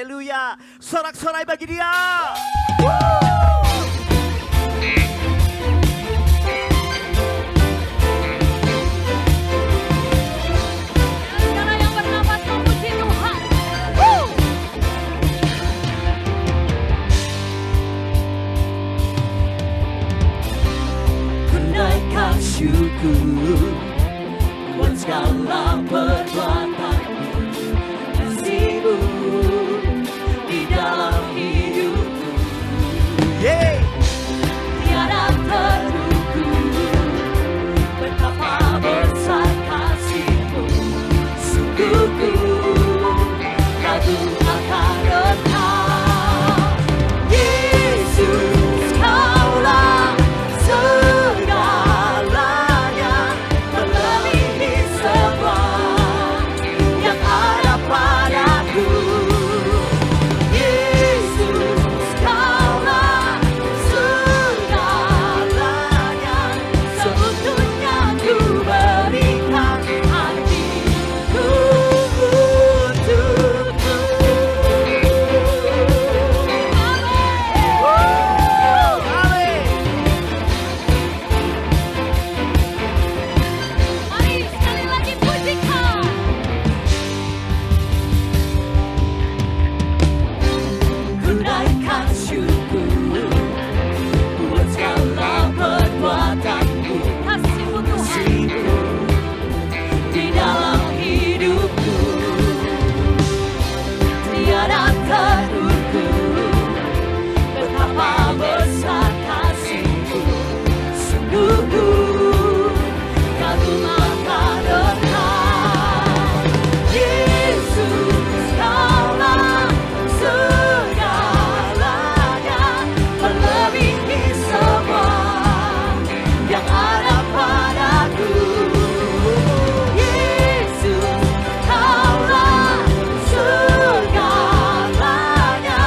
Haleluya. Sorak-sorai bagi dia. Saudara yang bernafas memuji Tuhan. Ku naikkan syukur buat segala perbuatanmu, kasihmu di dalam hidupku. Tiada terukur betapa besar kasihmu. Sungguh ku kagum akan Engkau, Yesus. Kaulah segalanya, melebihi semua yang ada padaku. Yesus, Kaulah segalanya, seutuhnya ku berikan hatiku untukmu. Mari sekali lagi pujikan. Ku naikkan syukur buat segala perbuatanmu, Kasih-Mu Tuhan. kasihmu di dalam hidupku. Tiada terukur betapa besar kasihmu. Sungguh ku kagum akan Engkau, Yesus. Kaulah segalanya, melebihi semua yang ada padaku. Yesus, Kaulah segalanya,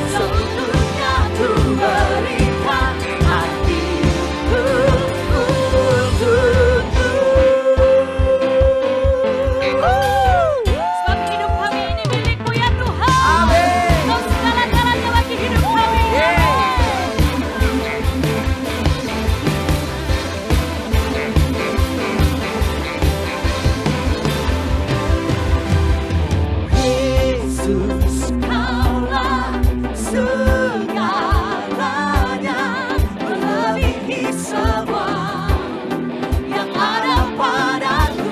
seutuhnya ku berikan hatiku untukmu. Sebab hidup kami ini milik-Mu ya Tuhan. Amin. Kau segala-galanya bagi hidup kami. Yesus, Kaulah segalanya, melebihi semua yang ada padaku.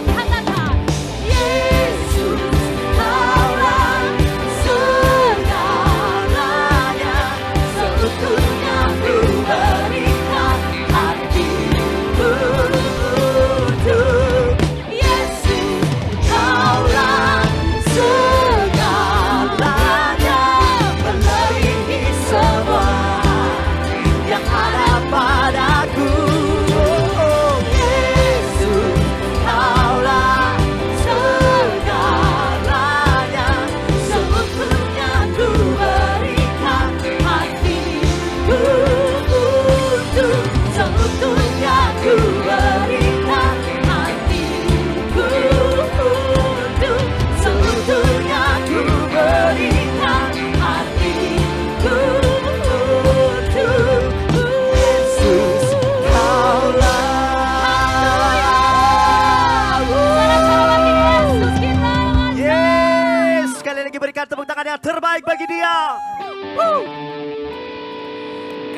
Katakan, Yesus, Kaulah segalanya, seutuhnya ku berikan hatiku untuk Yesus. Kaulah segalanya, melebihi semua yang ada padaku. Yesus, Kaulah segalanya, seutuhnya ku berikan hatiku untuk, seutuhnya ku berikan hatiku untuk, seutuhnya ku berikan hatiku untuk Yesus. Yesus kita yang ada. Yes, sekali lagi berikan tepuk tangan yang terbaik bagi dia.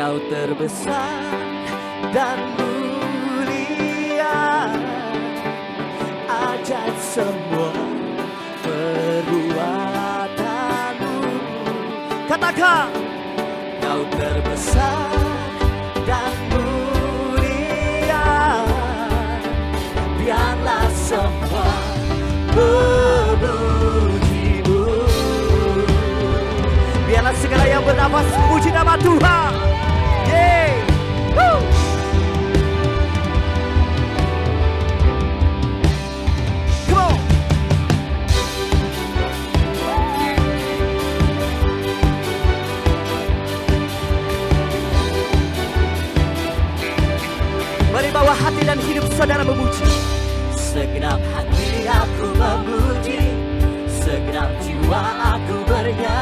Kau terbesar dan mulia, ajaib semua perbuatanmu. Katakan, kau terbesar dan mulia, biarlah semua memujimu. Biarlah segala yang bernafas puji nama Tuhan. Yeay. Woo. Come on. Mari bawa hati dan hidup saudara memuji. Segenap hati aku memuji, segenap jiwa aku bernyanyi.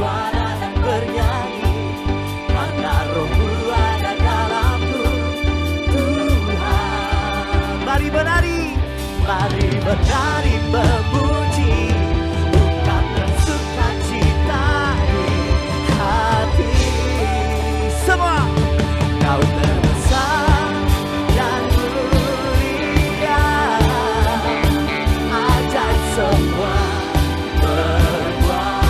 suara dan bernyanyi, karena Roh-Mu ada dalamku, Tuhan. Mari menari, mari menari memuji, ungkapkan sukacita di hati. Semua, Kau terbesar dan mulia, ajaib semua perbuatanmu.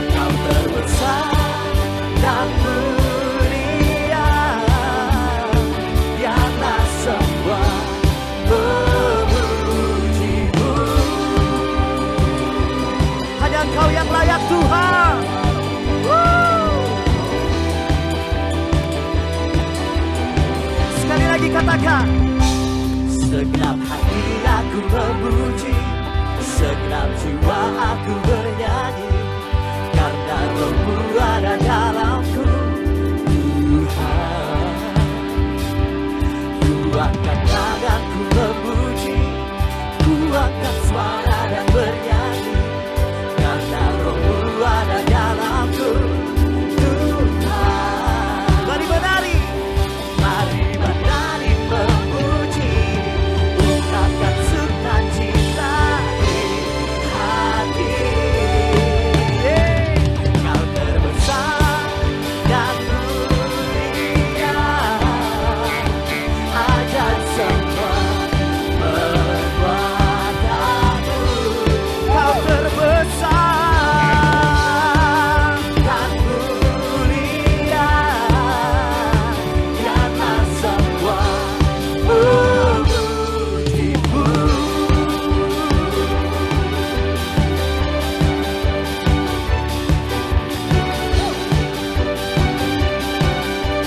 Kau terbesar dan mulia, biarlah semua memuji-Mu. Hanya Kau yang layak Tuhan. Sekali lagi katakan, segenap hati aku memuji, segenap jiwa aku bernyanyi, karena Roh-Mu ada dalamku, Tuhan. Ku angkat tanganku memuji, ku angkat suara dan bernyanyi, karena Roh-Mu ada dalamku, Tuhan. Mari menari, mari menari memuji, ungkapkan sukacita di hati. Kau terbesar dan mulia, ajaib semua perbuatanmu. Kau terbesar dan mulia, biarlah semua memuji-Mu.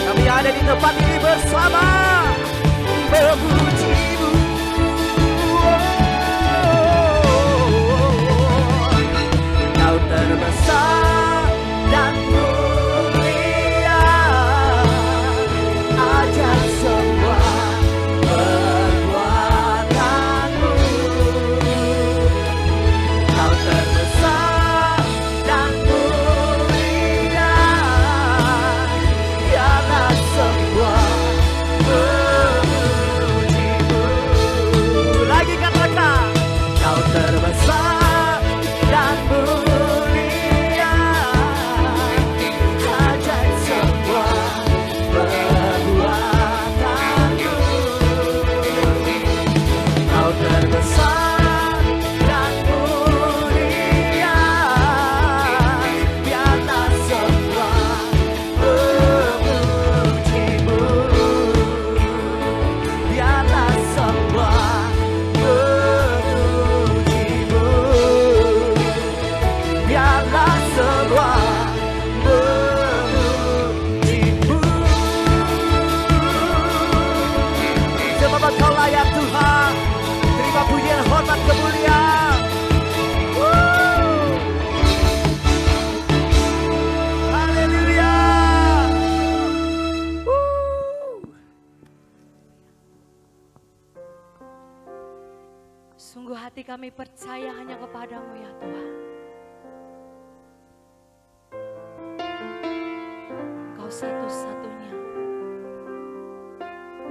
Kami ada di tempat ini bersama memuji-Mu. Kau terbesar dan mulia, ajaib semua perbuatanmu. Kau terbesar dan mulia, biarlah semua memuji-Mu. Lagi katakan, Kau terbesar dan mulia, ajaib semua perbuatanmu. Kau terbesar dan mulia, biarlah semua memuji-Mu. Biarlah semua memuji-Mu. Biarlah semua memuji-Mu. Sebab Engkau layak Tuhan, terima pujian, hormat, kemuliaan. Haleluya. Sungguh hati kami percaya hanya kepada-Mu ya Tuhan. Kau satu-satunya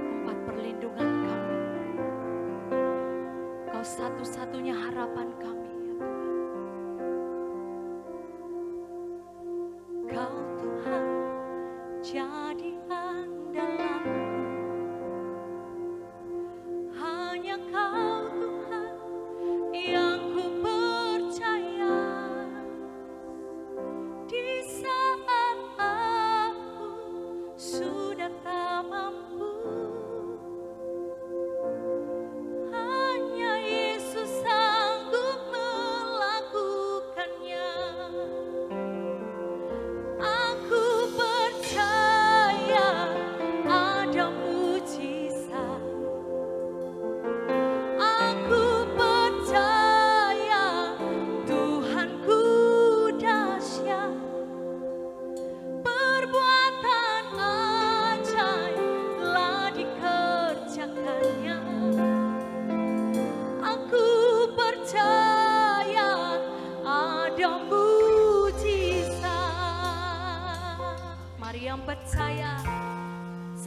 tempat perlindungan kami. Kau satu-satunya harapan kami ya Tuhan. Kau Tuhan jadi andalanku. Hanya Kau Tuhan yang ku percaya. Di saat aku sudah tak mampu, hanya Yesus sanggup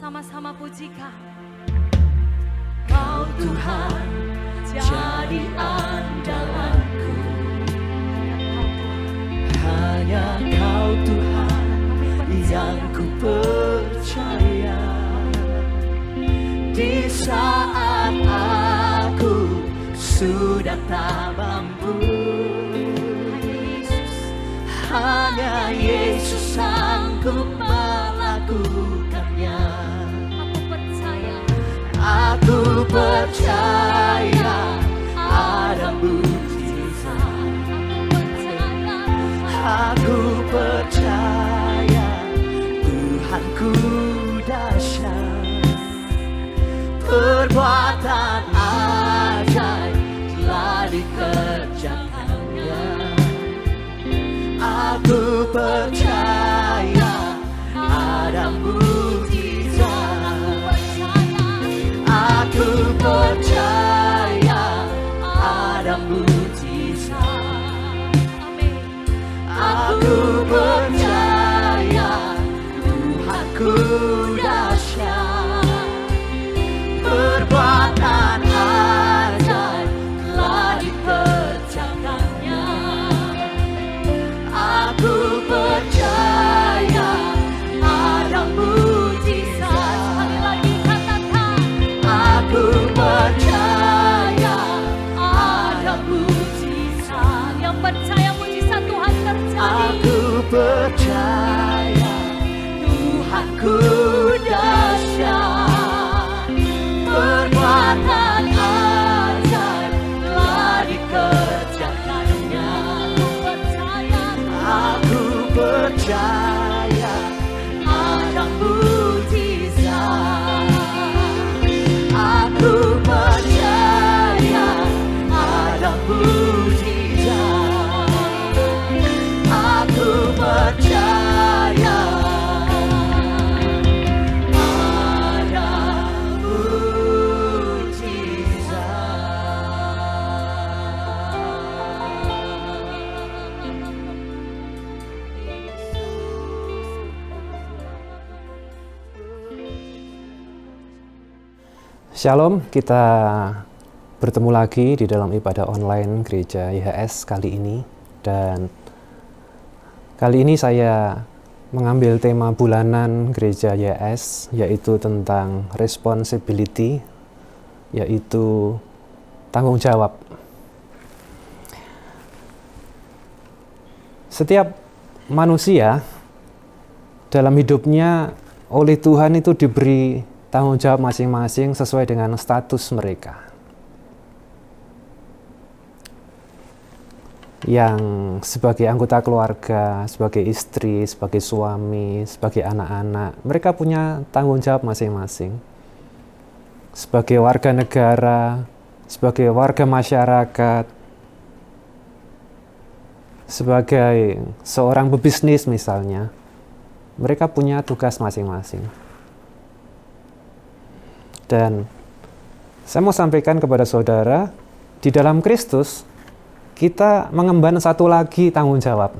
Sama-sama pujikan. Kau Tuhan jadi andalanku. Hanya Kau Tuhan yang ku percaya. Di saat aku sudah tak mampu, hanya Yesus sanggup melakukannya. Aku percaya ada mujizat. Aku percaya Tuhanku dahsyat. Perbuatan ajaib telah dikerjakannya. Aku percaya ada mujizat. Aku percaya ada mujizat. Aku percaya Tuhanku dahsyat. Perbuatan ajaib telah dikerjakannya. Aku percaya ada mujizat. Sekali lagi katakan, aku percaya ada mujizat. Yang percaya mujizat Tuhan terjadi. Aku percaya Tuhanku dahsyat. Perbuatan ajaib telah dikerjakannya. Aku percaya ada mujizat. Aku percaya ada mujizat. Aku percaya ada Shalom, kita bertemu lagi di dalam ibadah online Gereja YHS kali ini. Dan kali ini saya mengambil tema bulanan Gereja YHS, yaitu tentang responsibility, yaitu tanggung jawab. Setiap manusia dalam hidupnya oleh Tuhan itu diberi tanggung jawab masing-masing sesuai dengan status mereka. Yang sebagai anggota keluarga, sebagai istri, sebagai suami, sebagai anak-anak, mereka punya tanggung jawab masing-masing. Sebagai warga negara, sebagai warga masyarakat, sebagai seorang pebisnis misalnya, mereka punya tugas masing-masing. Dan saya mau sampaikan kepada saudara, di dalam Kristus kita mengemban satu lagi tanggung jawab.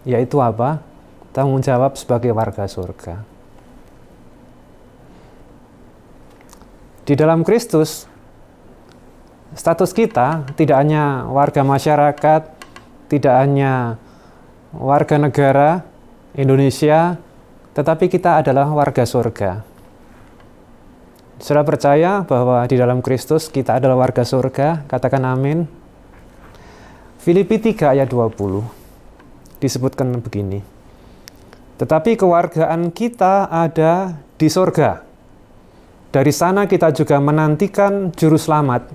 Yaitu apa? Tanggung jawab sebagai warga surga. Di dalam Kristus, status kita tidak hanya warga masyarakat, tidak hanya warga negara Indonesia, tetapi kita adalah warga surga. Saudara percaya bahwa di dalam Kristus kita adalah warga surga? Katakan amin. Filipi 3 ayat 20 disebutkan begini. Tetapi kewargaan kita ada di surga. Dari sana kita juga menantikan juru selamat,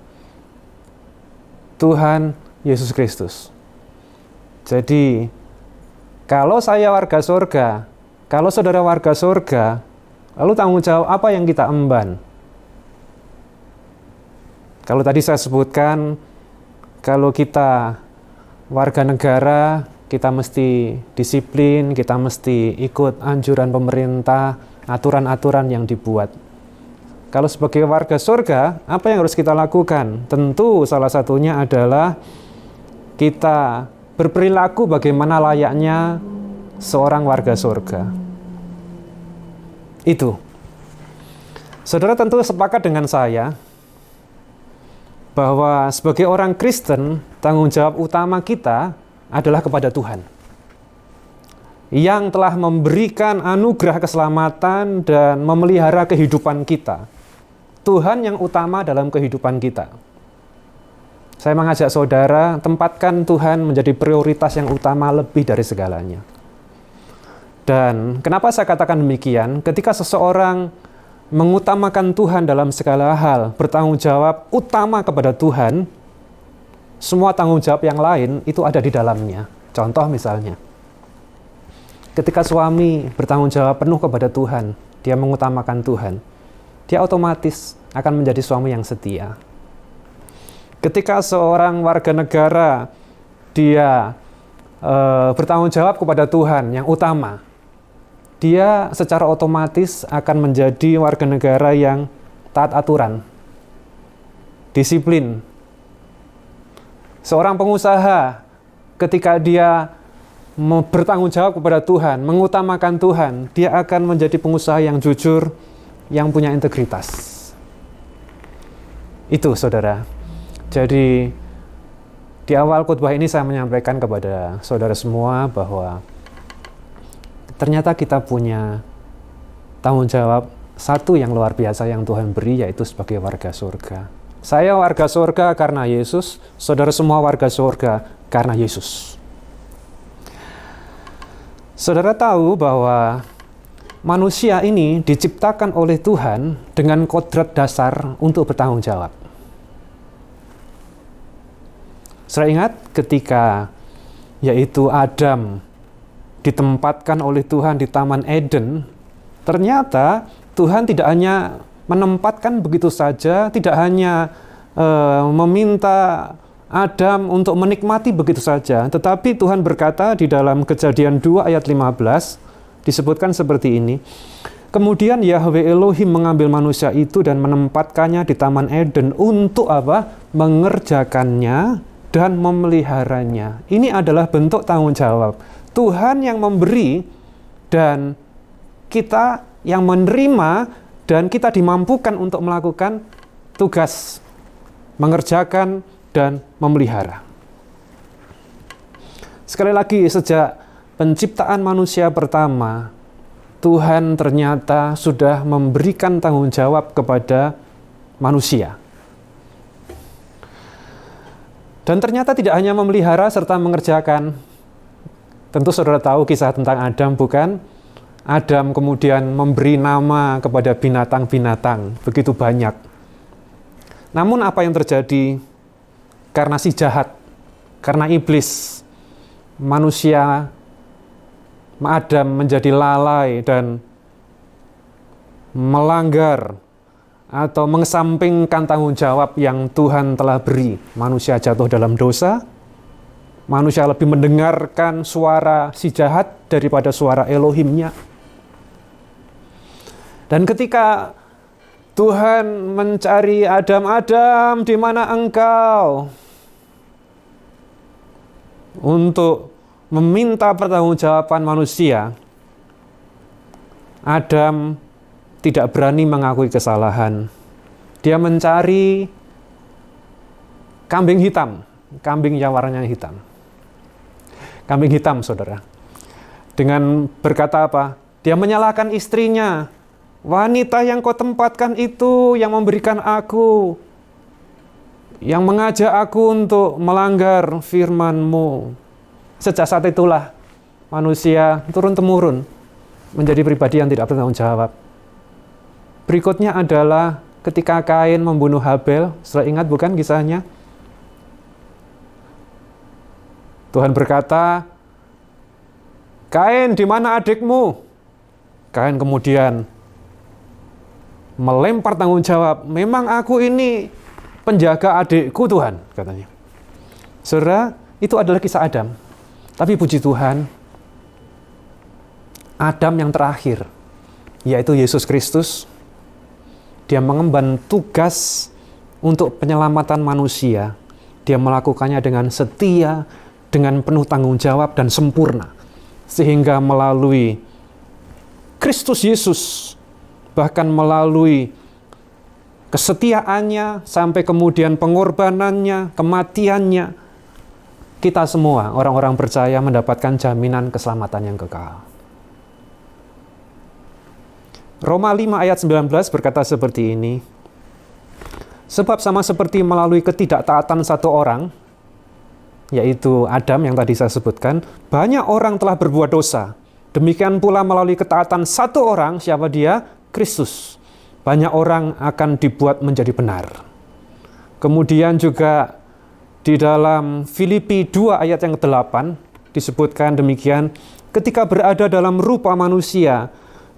Tuhan Yesus Kristus. Jadi, kalau saya warga surga, kalau saudara warga surga, lalu tanggung jawab apa yang kita emban? Kalau tadi saya sebutkan, kalau kita warga negara, kita mesti disiplin, kita mesti ikut anjuran pemerintah, aturan-aturan yang dibuat. Kalau sebagai warga surga, apa yang harus kita lakukan? Tentu salah satunya adalah kita berperilaku bagaimana layaknya seorang warga surga. Itu. Saudara tentu sepakat dengan saya bahwa sebagai orang Kristen, tanggung jawab utama kita adalah kepada Tuhan yang telah memberikan anugerah keselamatan dan memelihara kehidupan kita. Tuhan yang utama dalam kehidupan kita. Saya mengajak saudara, tempatkan Tuhan menjadi prioritas yang utama lebih dari segalanya. Dan kenapa saya katakan demikian? Ketika seseorang mengutamakan Tuhan dalam segala hal, bertanggung jawab utama kepada Tuhan, semua tanggung jawab yang lain itu ada di dalamnya. Contoh misalnya, ketika suami bertanggung jawab penuh kepada Tuhan, dia mengutamakan Tuhan, dia otomatis akan menjadi suami yang setia. Ketika seorang warga negara, dia bertanggung jawab kepada Tuhan yang utama, dia secara otomatis akan menjadi warga negara yang taat aturan, disiplin. Seorang pengusaha, ketika dia bertanggung jawab kepada Tuhan, mengutamakan Tuhan, dia akan menjadi pengusaha yang jujur, yang punya integritas. Itu, saudara. Jadi, di awal khotbah ini saya menyampaikan kepada saudara semua bahwa ternyata kita punya tanggung jawab satu yang luar biasa yang Tuhan beri, yaitu sebagai warga surga. Saya warga surga karena Yesus, saudara semua warga surga karena Yesus. Saudara tahu bahwa manusia ini diciptakan oleh Tuhan dengan kodrat dasar untuk bertanggung jawab. Saya ingat ketika yaitu Adam ditempatkan oleh Tuhan di Taman Eden, ternyata Tuhan tidak hanya menempatkan begitu saja, tidak hanya meminta Adam untuk menikmati begitu saja, tetapi Tuhan berkata di dalam Kejadian 2 ayat 15, disebutkan seperti ini, kemudian Yahweh Elohim mengambil manusia itu dan menempatkannya di Taman Eden untuk apa? Mengerjakannya dan memeliharanya. Ini adalah bentuk tanggung jawab. Tuhan yang memberi dan kita yang menerima, dan kita dimampukan untuk melakukan tugas mengerjakan dan memelihara. Sekali lagi, sejak penciptaan manusia pertama, Tuhan ternyata sudah memberikan tanggung jawab kepada manusia. Dan ternyata tidak hanya memelihara serta mengerjakan. Tentu saudara tahu kisah tentang Adam, bukan? Adam kemudian memberi nama kepada binatang-binatang, begitu banyak. Namun apa yang terjadi? Karena si jahat, karena iblis, manusia, Adam menjadi lalai dan melanggar atau mengesampingkan tanggung jawab yang Tuhan telah beri. Manusia jatuh dalam dosa, manusia lebih mendengarkan suara si jahat daripada suara Elohimnya. Dan ketika Tuhan mencari Adam, Adam, di mana engkau? Untuk meminta pertanggungjawaban manusia, Adam tidak berani mengakui kesalahan. Dia mencari kambing hitam, kambing yang warnanya hitam. Kambing hitam, saudara. Dengan berkata apa? Dia menyalahkan istrinya. Wanita yang kau tempatkan itu yang memberikan aku, yang mengajak aku untuk melanggar firman-Mu. Sejak saat itulah manusia turun-temurun menjadi pribadi yang tidak bertanggung jawab. Berikutnya adalah ketika Kain membunuh Habel. Sudah ingat bukan kisahnya? Tuhan berkata, Kain, di mana adikmu? Kain kemudian melempar tanggung jawab, memang aku ini penjaga adikku Tuhan, katanya. Saudara, itu adalah kisah Adam. Tapi puji Tuhan, Adam yang terakhir, yaitu Yesus Kristus, dia mengemban tugas untuk penyelamatan manusia. Dia melakukannya dengan setia, dengan penuh tanggung jawab dan sempurna. Sehingga melalui Kristus Yesus, bahkan melalui kesetiaannya, sampai kemudian pengorbanannya, kematiannya, kita semua, orang-orang percaya, mendapatkan jaminan keselamatan yang kekal. Roma 5 ayat 19 berkata seperti ini, sebab sama seperti melalui ketidaktaatan satu orang, yaitu Adam yang tadi saya sebutkan, banyak orang telah berbuat dosa. Demikian pula melalui ketaatan satu orang, siapa dia? Kristus. Banyak orang akan dibuat menjadi benar. Kemudian juga di dalam Filipi 2 ayat yang ke-8 disebutkan demikian, ketika berada dalam rupa manusia,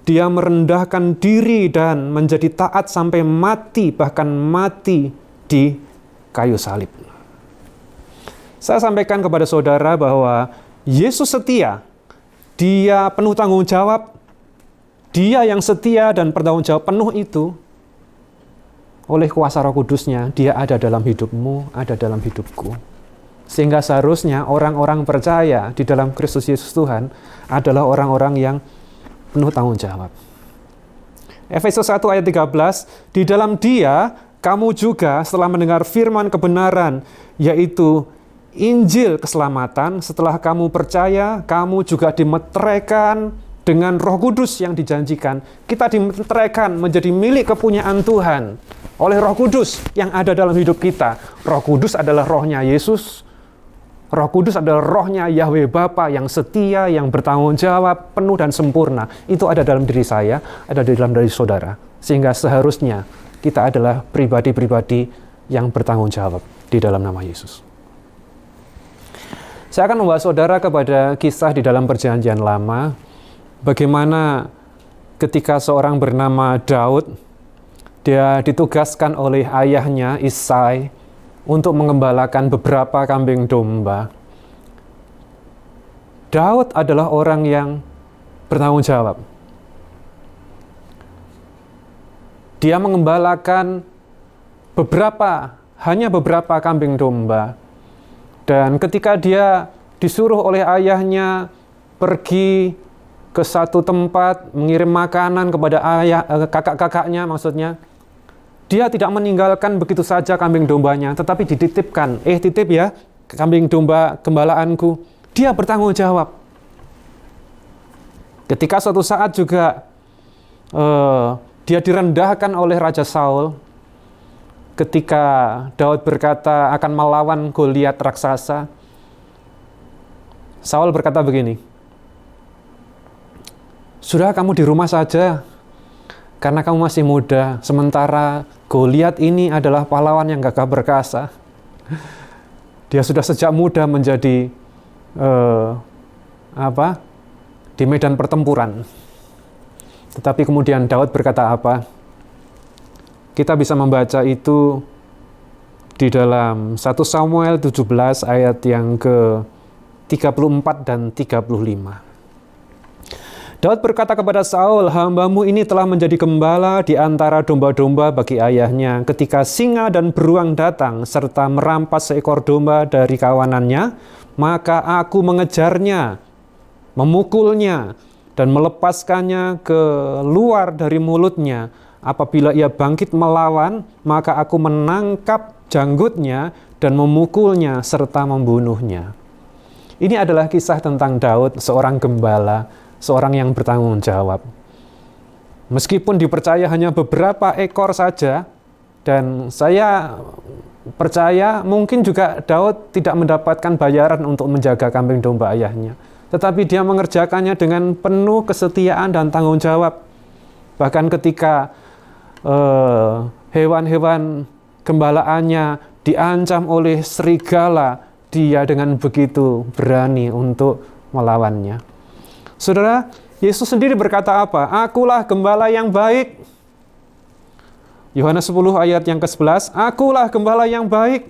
dia merendahkan diri dan menjadi taat sampai mati, bahkan mati di kayu salib. Saya sampaikan kepada saudara bahwa Yesus setia, dia penuh tanggung jawab, dia yang setia dan bertanggung jawab penuh itu, oleh kuasa Roh Kudusnya, dia ada dalam hidupmu, ada dalam hidupku. Sehingga seharusnya orang-orang percaya di dalam Kristus Yesus Tuhan adalah orang-orang yang penuh tanggung jawab. Efesus 1 ayat 13, di dalam dia, kamu juga setelah mendengar firman kebenaran, yaitu Injil keselamatan, setelah kamu percaya, kamu juga dimeteraikan dengan Roh Kudus yang dijanjikan. Kita dimeteraikan menjadi milik kepunyaan Tuhan oleh Roh Kudus yang ada dalam hidup kita. Roh Kudus adalah rohnya Yesus. Roh Kudus adalah rohnya Yahweh Bapa yang setia, yang bertanggung jawab, penuh dan sempurna. Itu ada dalam diri saya, ada di dalam diri saudara. Sehingga seharusnya kita adalah pribadi-pribadi yang bertanggung jawab di dalam nama Yesus. Saya akan membawa saudara kepada kisah di dalam Perjanjian Lama, bagaimana ketika seorang bernama Daud, dia ditugaskan oleh ayahnya Isai untuk mengembalakan beberapa kambing domba. Daud adalah orang yang bertanggung jawab. Dia mengembalakan hanya beberapa kambing domba. Dan ketika dia disuruh oleh ayahnya pergi ke satu tempat, mengirim makanan kepada kakak-kakaknya maksudnya, dia tidak meninggalkan begitu saja kambing dombanya, tetapi dititipkan, titip ya, kambing domba gembalaanku. Dia bertanggung jawab. Ketika suatu saat juga dia direndahkan oleh Raja Saul, ketika Daud berkata akan melawan Goliat raksasa, Saul berkata begini, sudah kamu di rumah saja, karena kamu masih muda, sementara Goliat ini adalah pahlawan yang gagah perkasa. Dia sudah sejak muda menjadi di medan pertempuran. Tetapi kemudian Daud berkata apa? Kita bisa membaca itu di dalam 1 Samuel 17 ayat yang ke-34 dan 35. Daud berkata kepada Saul, hambamu ini telah menjadi gembala di antara domba-domba bagi ayahnya. Ketika singa dan beruang datang serta merampas seekor domba dari kawanannya, maka aku mengejarnya, memukulnya, dan melepaskannya keluar dari mulutnya. Apabila ia bangkit melawan, maka aku menangkap janggutnya dan memukulnya serta membunuhnya. Ini adalah kisah tentang Daud, seorang gembala, seorang yang bertanggung jawab. Meskipun dipercaya hanya beberapa ekor saja, dan saya percaya mungkin juga Daud tidak mendapatkan bayaran untuk menjaga kambing domba ayahnya. Tetapi dia mengerjakannya dengan penuh kesetiaan dan tanggung jawab. Bahkan ketika hewan-hewan gembalaannya diancam oleh serigala, dia dengan begitu berani untuk melawannya. Saudara, Yesus sendiri berkata apa? Akulah gembala yang baik. Yohanes 10 ayat yang ke-11, akulah gembala yang baik.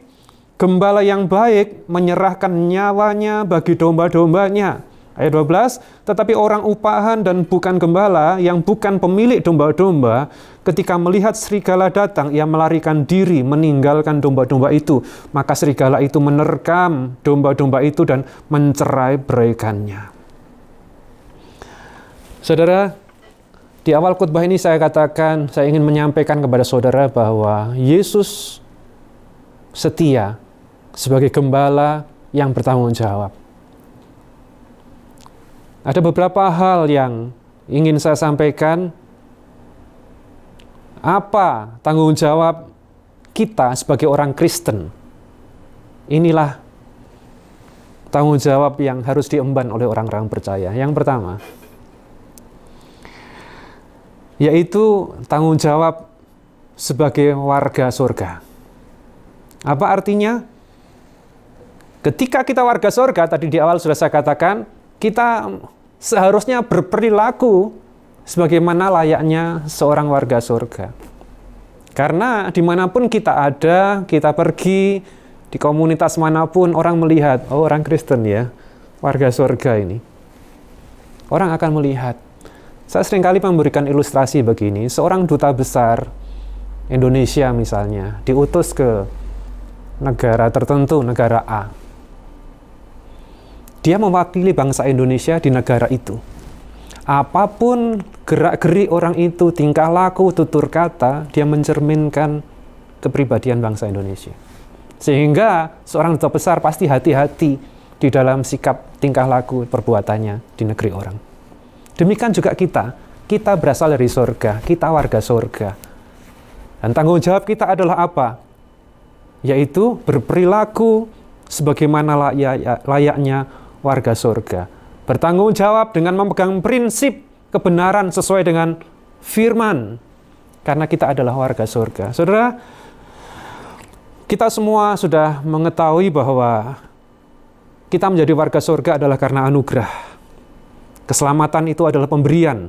Gembala yang baik menyerahkan nyawanya bagi domba-dombanya. Ayat 12, tetapi orang upahan dan bukan gembala, yang bukan pemilik domba-domba, ketika melihat serigala datang, ia melarikan diri, meninggalkan domba-domba itu. Maka serigala itu menerkam domba-domba itu dan mencerai-beraikannya. Saudara, Di awal khotbah ini saya katakan, saya ingin menyampaikan kepada saudara bahwa Yesus setia sebagai gembala yang bertanggung jawab. Ada beberapa hal yang ingin saya sampaikan. Apa tanggung jawab kita sebagai orang Kristen? Inilah tanggung jawab yang harus diemban oleh orang-orang percaya. Yang pertama, yaitu tanggung jawab sebagai warga surga. Apa artinya? Ketika kita warga surga, tadi di awal sudah saya katakan, kita seharusnya berperilaku sebagaimana layaknya seorang warga surga. Karena dimanapun kita ada, kita pergi, di komunitas manapun, orang melihat, oh orang Kristen ya, warga surga ini. Orang akan melihat. Saya seringkali memberikan ilustrasi begini, seorang duta besar Indonesia misalnya, diutus ke negara tertentu, negara A. Dia mewakili bangsa Indonesia di negara itu. Apapun gerak-gerik orang itu, tingkah laku, tutur kata, dia mencerminkan kepribadian bangsa Indonesia. Sehingga seorang duta besar pasti hati-hati di dalam sikap, tingkah laku, perbuatannya di negeri orang. Demikian juga kita berasal dari surga, kita warga surga. Dan tanggung jawab kita adalah apa? Yaitu berperilaku sebagaimana layaknya warga surga. Bertanggung jawab dengan memegang prinsip kebenaran sesuai dengan firman. Karena kita adalah warga surga. Saudara, kita semua sudah mengetahui bahwa kita menjadi warga surga adalah karena anugerah. Keselamatan itu adalah pemberian.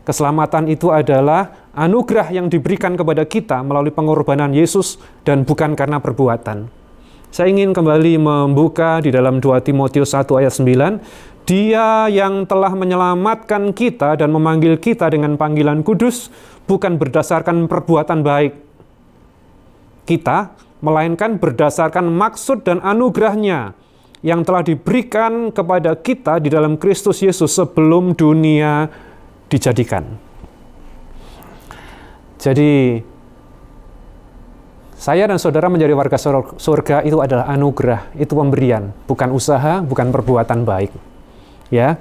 Keselamatan itu adalah anugerah yang diberikan kepada kita melalui pengorbanan Yesus dan bukan karena perbuatan. Saya ingin kembali membuka di dalam 2 Timotius 1 ayat 9. Dia yang telah menyelamatkan kita dan memanggil kita dengan panggilan kudus bukan berdasarkan perbuatan baik kita, melainkan berdasarkan maksud dan anugerahnya yang telah diberikan kepada kita di dalam Kristus Yesus sebelum dunia dijadikan. Jadi, saya dan saudara menjadi warga surga itu adalah anugerah, itu pemberian, bukan usaha, bukan perbuatan baik. Ya.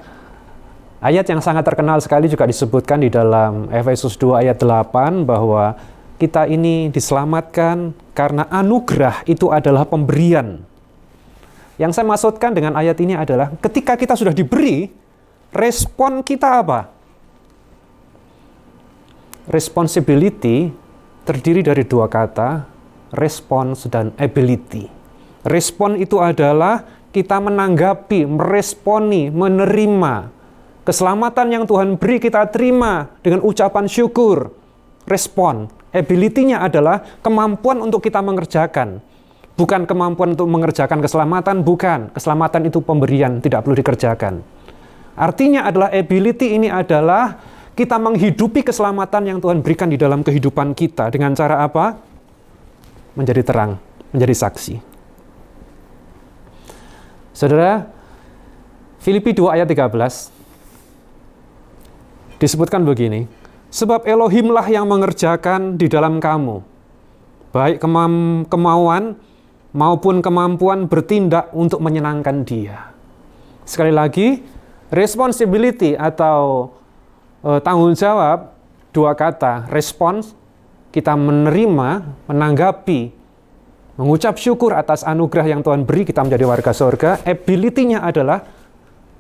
Ayat yang sangat terkenal sekali juga disebutkan di dalam Efesus 2 ayat 8 bahwa kita ini diselamatkan karena anugerah itu adalah pemberian. Yang saya maksudkan dengan ayat ini adalah ketika kita sudah diberi, respon kita apa? Responsibility terdiri dari dua kata, response dan ability. Respon itu adalah kita menanggapi, meresponi, menerima. Keselamatan yang Tuhan beri kita terima dengan ucapan syukur. Respon. Ability-nya adalah kemampuan untuk kita mengerjakan. Bukan kemampuan untuk mengerjakan keselamatan, bukan. Keselamatan itu pemberian, tidak perlu dikerjakan. Artinya adalah ability ini adalah kita menghidupi keselamatan yang Tuhan berikan di dalam kehidupan kita. Dengan cara apa? Menjadi terang, menjadi saksi. Saudara, Filipi 2 ayat 13 disebutkan begini, sebab Elohimlah yang mengerjakan di dalam kamu, baik kemauan maupun kemampuan bertindak untuk menyenangkan Dia. Sekali lagi, responsibility atau tanggung jawab, dua kata, respons, kita menerima, menanggapi, mengucap syukur atas anugerah yang Tuhan beri, kita menjadi warga surga. Ability-nya adalah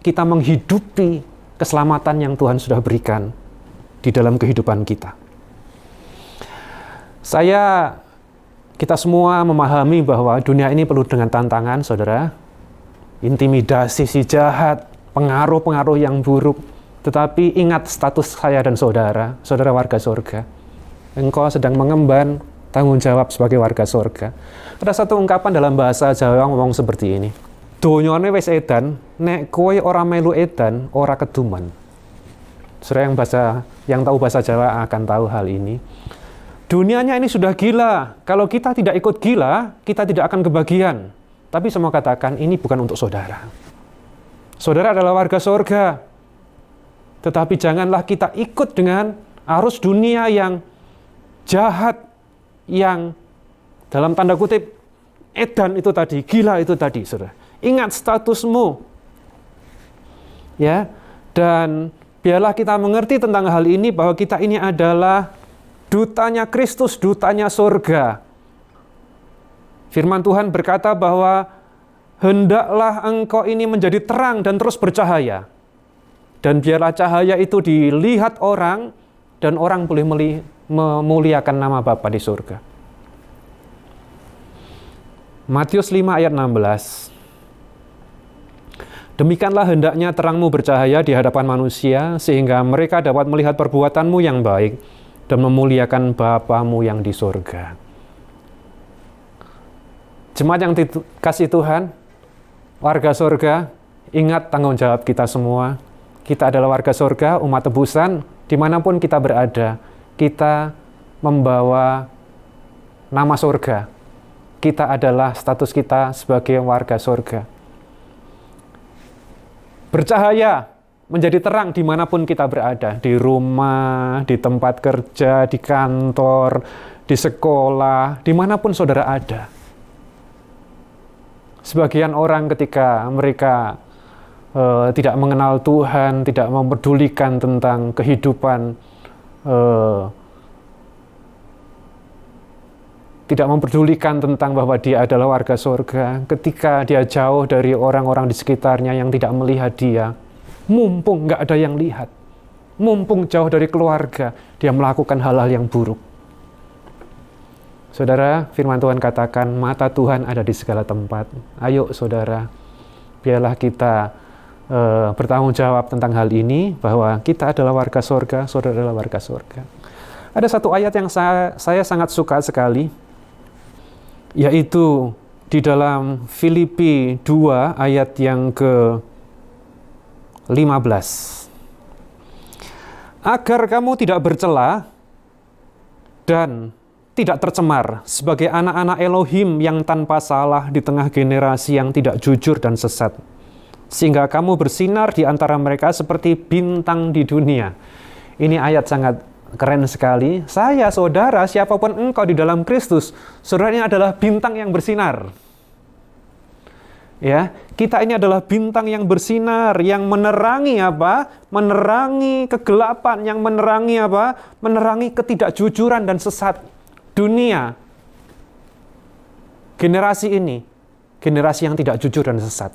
kita menghidupi keselamatan yang Tuhan sudah berikan di dalam kehidupan kita. Kita semua memahami bahwa dunia ini penuh dengan tantangan, saudara. Intimidasi si jahat, pengaruh-pengaruh yang buruk. Tetapi ingat status saya dan saudara warga surga. Engkau sedang mengemban tanggung jawab sebagai warga surga. Ada satu ungkapan dalam bahasa Jawa ngomong seperti ini. Donyane wis edan, nek kowe ora melu edan, ora keduman. Saudara yang tahu bahasa Jawa akan tahu hal ini. Dunianya ini sudah gila. Kalau kita tidak ikut gila, kita tidak akan kebagian. Tapi saya mau katakan, ini bukan untuk saudara. Saudara adalah warga surga. Tetapi janganlah kita ikut dengan arus dunia yang jahat, yang dalam tanda kutip edan itu tadi, gila itu tadi, saudara. Ingat statusmu, ya. Dan biarlah kita mengerti tentang hal ini, bahwa kita ini adalah dutanya Kristus, dutanya surga. Firman Tuhan berkata bahwa hendaklah engkau ini menjadi terang dan terus bercahaya. Dan biarlah cahaya itu dilihat orang, dan orang boleh memuliakan nama Bapa di surga. Matius 5 ayat 16. Demikianlah hendaknya terangmu bercahaya di hadapan manusia, sehingga mereka dapat melihat perbuatanmu yang baik dan memuliakan Bapamu yang di surga. Jemaat yang dikasihi Tuhan, warga surga, ingat tanggung jawab kita semua. Kita adalah warga surga, umat tebusan, dimanapun kita berada, kita membawa nama surga. Kita adalah status kita sebagai warga surga. Bercahaya, menjadi terang dimanapun kita berada. Di rumah, di tempat kerja, di kantor, di sekolah, dimanapun saudara ada. Sebagian orang ketika mereka tidak mengenal Tuhan, tidak mempedulikan tentang kehidupan, tidak mempedulikan tentang bahwa dia adalah warga surga, ketika dia jauh dari orang-orang di sekitarnya yang tidak melihat dia, mumpung nggak ada yang lihat, mumpung jauh dari keluarga, dia melakukan hal-hal yang buruk. Saudara, firman Tuhan katakan, mata Tuhan ada di segala tempat. Ayo saudara, biarlah kita bertanggung jawab tentang hal ini, bahwa kita adalah warga surga, saudara adalah warga surga. Ada satu ayat yang saya sangat suka sekali, yaitu di dalam Filipi 2 ayat yang ke-15. Agar kamu tidak bercela dan tidak tercemar sebagai anak-anak Elohim yang tanpa salah di tengah generasi yang tidak jujur dan sesat. Sehingga kamu bersinar di antara mereka seperti bintang di dunia. Ini ayat sangat keren sekali. Saya, saudara, siapapun engkau di dalam Kristus, saudara ini adalah bintang yang bersinar. Ya, kita ini adalah bintang yang bersinar, yang menerangi apa? Menerangi kegelapan, yang menerangi apa? Menerangi ketidakjujuran dan sesat dunia. Generasi ini, generasi yang tidak jujur dan sesat.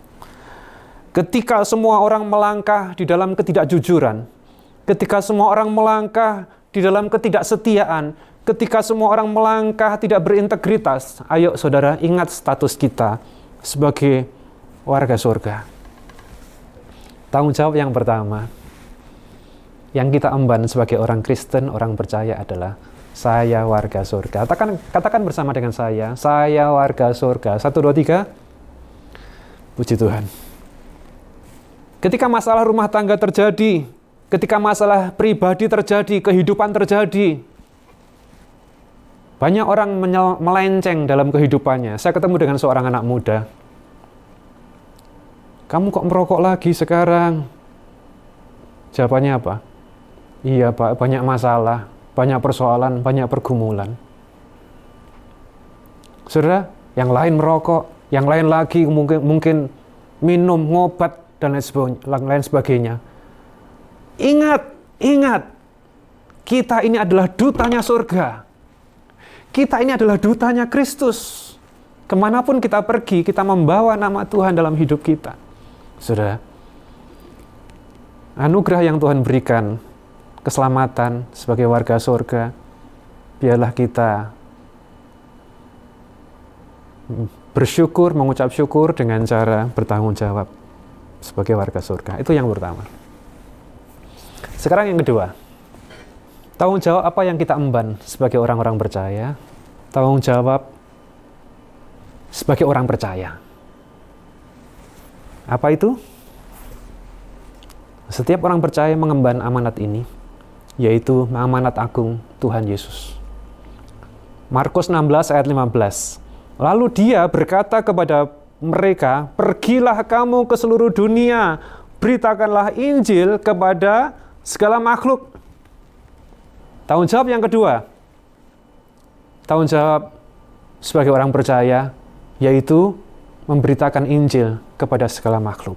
Ketika semua orang melangkah di dalam ketidakjujuran, ketika semua orang melangkah di dalam ketidaksetiaan, ketika semua orang melangkah tidak berintegritas, ayo saudara ingat status kita sebagai warga surga. Tanggung jawab yang pertama yang kita emban sebagai orang Kristen, orang percaya adalah saya warga surga. Katakan bersama dengan saya warga surga. 1, 2, 3. Puji Tuhan. Ketika masalah rumah tangga terjadi, ketika masalah pribadi terjadi, kehidupan terjadi, banyak orang melenceng dalam kehidupannya. Saya ketemu dengan seorang anak muda. Kamu kok merokok lagi sekarang? Jawabannya apa? Iya Pak, banyak masalah, banyak persoalan, banyak pergumulan. Saudara, yang lain merokok, yang lain lagi mungkin minum, ngobat, dan lain sebagainya. Ingat, kita ini adalah dutanya surga. Kita ini adalah dutanya Kristus. Kemanapun kita pergi, kita membawa nama Tuhan dalam hidup kita. Saudara, anugerah yang Tuhan berikan, keselamatan sebagai warga surga, biarlah kita bersyukur, mengucap syukur dengan cara bertanggung jawab sebagai warga surga. Itu yang pertama. Sekarang yang kedua, tanggung jawab apa yang kita emban sebagai orang-orang percaya? Tanggung jawab sebagai orang percaya. Apa itu? Setiap orang percaya mengemban amanat ini, yaitu amanat agung Tuhan Yesus. Markus 16 ayat 15. Lalu dia berkata kepada mereka, pergilah kamu ke seluruh dunia, beritakanlah Injil kepada segala makhluk. Tanggung jawab yang kedua, tanggung jawab sebagai orang percaya, yaitu memberitakan Injil kepada segala makhluk.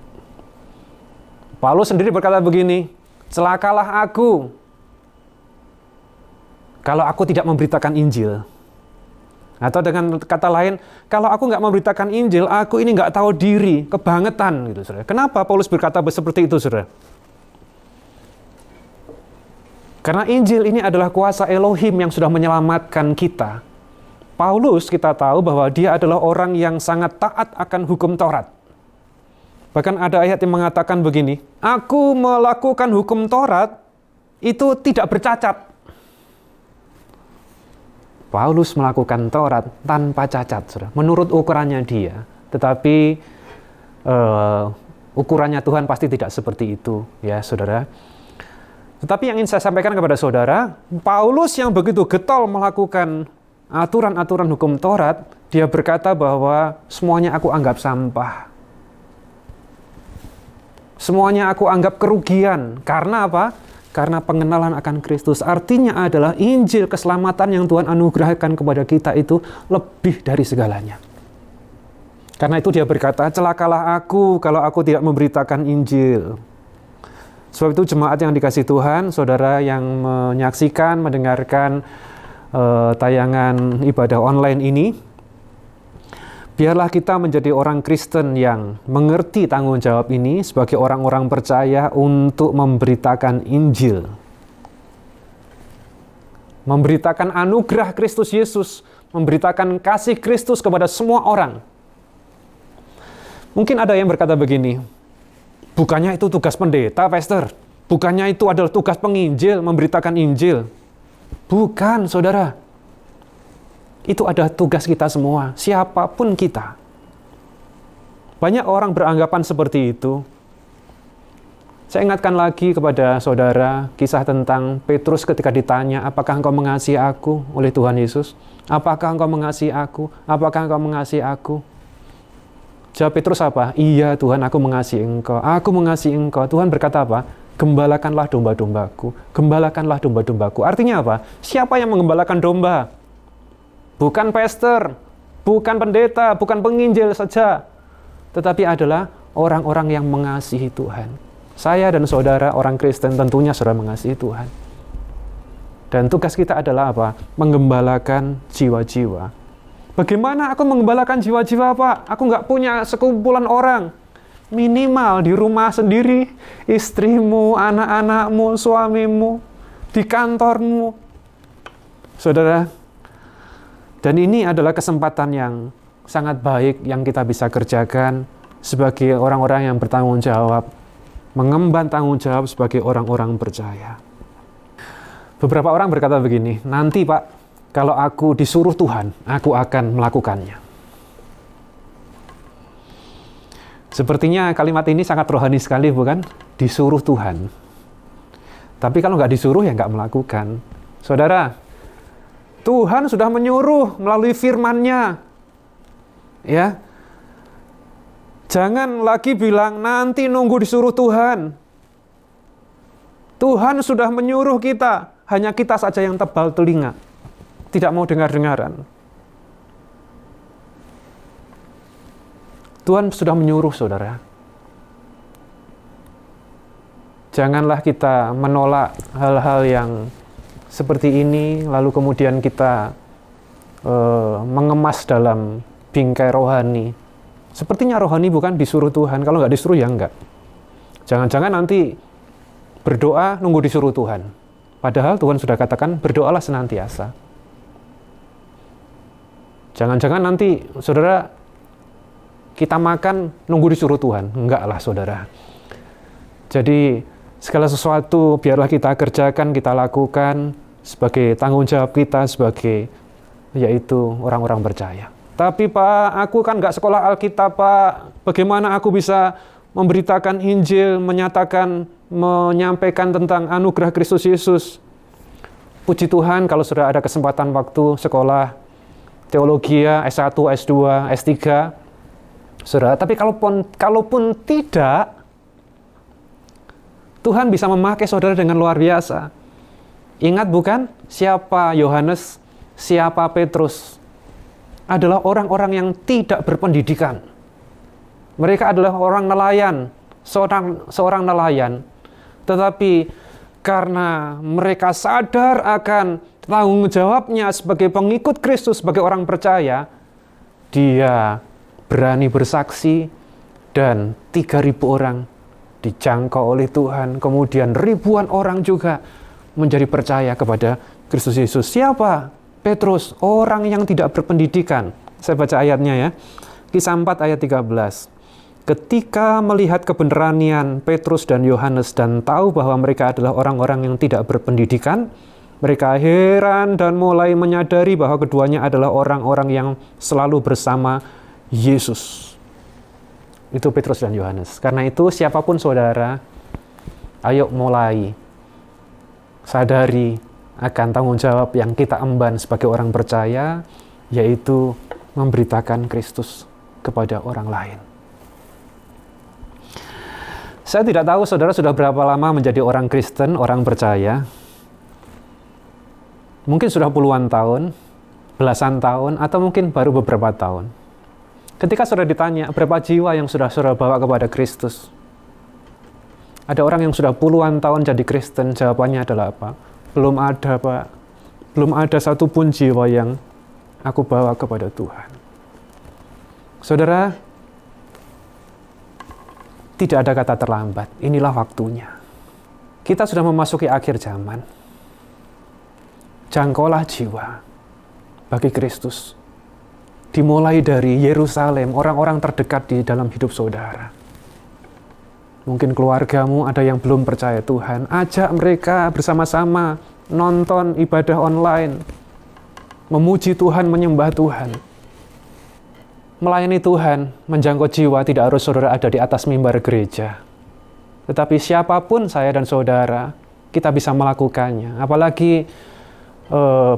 Paulus sendiri berkata begini, celakalah aku kalau aku tidak memberitakan Injil. Atau dengan kata lain, kalau aku nggak memberitakan Injil, aku ini nggak tahu diri, kebangetan gitu, saudara. Kenapa Paulus berkata seperti itu, saudara? Karena Injil ini adalah kuasa Elohim yang sudah menyelamatkan kita. Paulus kita tahu bahwa dia adalah orang yang sangat taat akan hukum Taurat. Bahkan ada ayat yang mengatakan begini, aku melakukan hukum Taurat itu tidak bercacat. Paulus melakukan Taurat tanpa cacat, saudara, menurut ukurannya dia. Tetapi ukurannya Tuhan pasti tidak seperti itu, ya saudara. Tetapi yang ingin saya sampaikan kepada saudara, Paulus yang begitu getol melakukan aturan-aturan hukum Taurat, dia berkata bahwa semuanya aku anggap sampah. Semuanya aku anggap kerugian. Karena apa? Karena pengenalan akan Kristus. Artinya adalah Injil keselamatan yang Tuhan anugerahkan kepada kita itu lebih dari segalanya. Karena itu dia berkata, celakalah aku kalau aku tidak memberitakan Injil. Sebab itu jemaat yang dikasihi Tuhan, saudara yang menyaksikan, mendengarkan tayangan ibadah online ini, biarlah kita menjadi orang Kristen yang mengerti tanggung jawab ini sebagai orang-orang percaya untuk memberitakan Injil. Memberitakan anugerah Kristus Yesus, memberitakan kasih Kristus kepada semua orang. Mungkin ada yang berkata begini, bukannya itu tugas pendeta, pastor. Bukannya itu adalah tugas penginjil, memberitakan Injil. Bukan, saudara. Itu adalah tugas kita semua, siapapun kita. Banyak orang beranggapan seperti itu. Saya ingatkan lagi kepada saudara, kisah tentang Petrus ketika ditanya, apakah engkau mengasihi aku oleh Tuhan Yesus? Apakah engkau mengasihi aku? Apakah engkau mengasihi aku? Jawab Petrus apa? Iya Tuhan, aku mengasihi engkau. Aku mengasihi engkau. Tuhan berkata apa? Gembalakanlah domba-dombaku. Gembalakanlah domba-dombaku. Artinya apa? Siapa yang menggembalakan domba? Bukan pastor, bukan pendeta, bukan penginjil saja. Tetapi adalah orang-orang yang mengasihi Tuhan. Saya dan saudara orang Kristen tentunya sudah mengasihi Tuhan. Dan tugas kita adalah apa? Menggembalakan jiwa-jiwa. Bagaimana aku menggembalakan jiwa-jiwa, Pak? Aku nggak punya sekumpulan orang. Minimal di rumah sendiri, istrimu, anak-anakmu, suamimu, di kantormu. Saudara, dan ini adalah kesempatan yang sangat baik yang kita bisa kerjakan sebagai orang-orang yang bertanggung jawab, mengemban tanggung jawab sebagai orang-orang percaya. Beberapa orang berkata begini, nanti Pak, kalau aku disuruh Tuhan, aku akan melakukannya. Sepertinya kalimat ini sangat rohani sekali, bukan? Disuruh Tuhan. Tapi kalau nggak disuruh, ya nggak melakukan. Saudara, Tuhan sudah menyuruh melalui firman-Nya. Ya. Jangan lagi bilang, nanti nunggu disuruh Tuhan. Tuhan sudah menyuruh kita, hanya kita saja yang tebal telinga. Tidak mau dengar-dengaran. Tuhan sudah menyuruh, saudara. Janganlah kita menolak hal-hal yang seperti ini, lalu kemudian kita mengemas dalam bingkai rohani. Sepertinya rohani bukan disuruh Tuhan, kalau nggak disuruh ya enggak. Jangan-jangan nanti berdoa nunggu disuruh Tuhan. Padahal Tuhan sudah katakan berdoalah senantiasa. Jangan-jangan nanti, saudara, kita makan nunggu disuruh Tuhan. Enggak lah, saudara. Jadi, segala sesuatu biarlah kita kerjakan, kita lakukan sebagai tanggung jawab kita sebagai, yaitu orang-orang percaya. Tapi Pak, aku kan nggak sekolah Alkitab, Pak. Bagaimana aku bisa memberitakan Injil, menyampaikan tentang anugerah Kristus Yesus? Puji Tuhan kalau sudah ada kesempatan waktu sekolah teologi, S1, S2, S3, saudara. Tapi kalaupun tidak, Tuhan bisa memakai saudara dengan luar biasa. Ingat bukan siapa Yohanes, siapa Petrus? Adalah orang-orang yang tidak berpendidikan. Mereka adalah orang nelayan, seorang nelayan. Tetapi karena mereka sadar akan tanggung jawabnya sebagai pengikut Kristus, sebagai orang percaya, dia berani bersaksi dan 3.000 orang dijangkau oleh Tuhan. Kemudian ribuan orang juga menjadi percaya kepada Kristus Yesus. Siapa? Petrus, orang yang tidak berpendidikan. Saya baca ayatnya ya. Kisah 4 ayat 13. Ketika melihat kebenaran Petrus dan Yohanes dan tahu bahwa mereka adalah orang-orang yang tidak berpendidikan, mereka heran dan mulai menyadari bahwa keduanya adalah orang-orang yang selalu bersama Yesus. Itu Petrus dan Yohanes. Karena itu siapapun saudara, ayo mulai sadari akan tanggung jawab yang kita emban sebagai orang percaya, yaitu memberitakan Kristus kepada orang lain. Saya tidak tahu saudara sudah berapa lama menjadi orang Kristen, orang percaya. Mungkin sudah puluhan tahun, belasan tahun, atau mungkin baru beberapa tahun. Ketika saudara ditanya, berapa jiwa yang sudah saudara bawa kepada Kristus? Ada orang yang sudah puluhan tahun jadi Kristen, jawabannya adalah apa? Belum ada, Pak. Belum ada satupun jiwa yang aku bawa kepada Tuhan. Saudara, tidak ada kata terlambat. Inilah waktunya. Kita sudah memasuki akhir zaman. Jangkaulah jiwa bagi Kristus. Dimulai dari Yerusalem, orang-orang terdekat di dalam hidup saudara. Mungkin keluargamu ada yang belum percaya Tuhan. Ajak mereka bersama-sama nonton ibadah online. Memuji Tuhan, menyembah Tuhan. Melayani Tuhan, menjangkau jiwa tidak harus saudara ada di atas mimbar gereja. Tetapi siapapun saya dan saudara, kita bisa melakukannya. Apalagi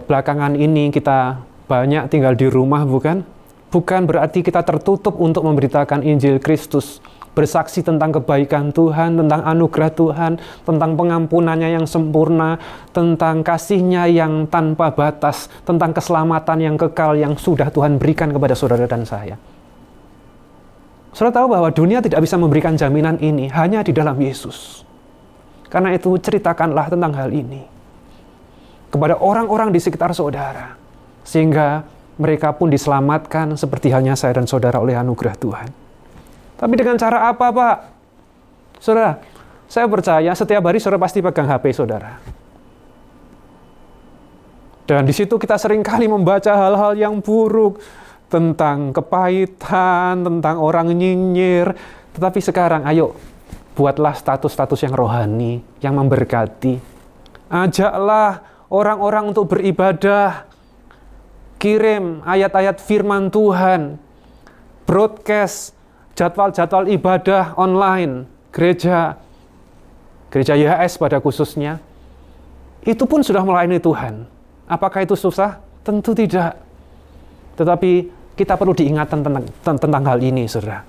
belakangan ini kita banyak tinggal di rumah, bukan? Bukan berarti kita tertutup untuk memberitakan Injil Kristus. Bersaksi tentang kebaikan Tuhan, tentang anugerah Tuhan, tentang pengampunannya yang sempurna, tentang kasih-Nya yang tanpa batas, tentang keselamatan yang kekal yang sudah Tuhan berikan kepada saudara dan saya. Saudara tahu bahwa dunia tidak bisa memberikan jaminan ini, hanya di dalam Yesus. Karena itu ceritakanlah tentang hal ini kepada orang-orang di sekitar saudara, sehingga mereka pun diselamatkan seperti halnya saya dan saudara oleh anugerah Tuhan. Tapi dengan cara apa, Pak? Saudara, saya percaya setiap hari saudara pasti pegang HP saudara. Dan di situ kita seringkali membaca hal-hal yang buruk tentang kepahitan, tentang orang nyinyir. Tetapi sekarang, ayo, buatlah status-status yang rohani, yang memberkati. Ajaklah orang-orang untuk beribadah. Kirim ayat-ayat firman Tuhan. Broadcast jadwal-jadwal ibadah online, gereja YHS pada khususnya, itu pun sudah melayani Tuhan. Apakah itu susah? Tentu tidak. Tetapi kita perlu diingatkan tentang hal ini, saudara.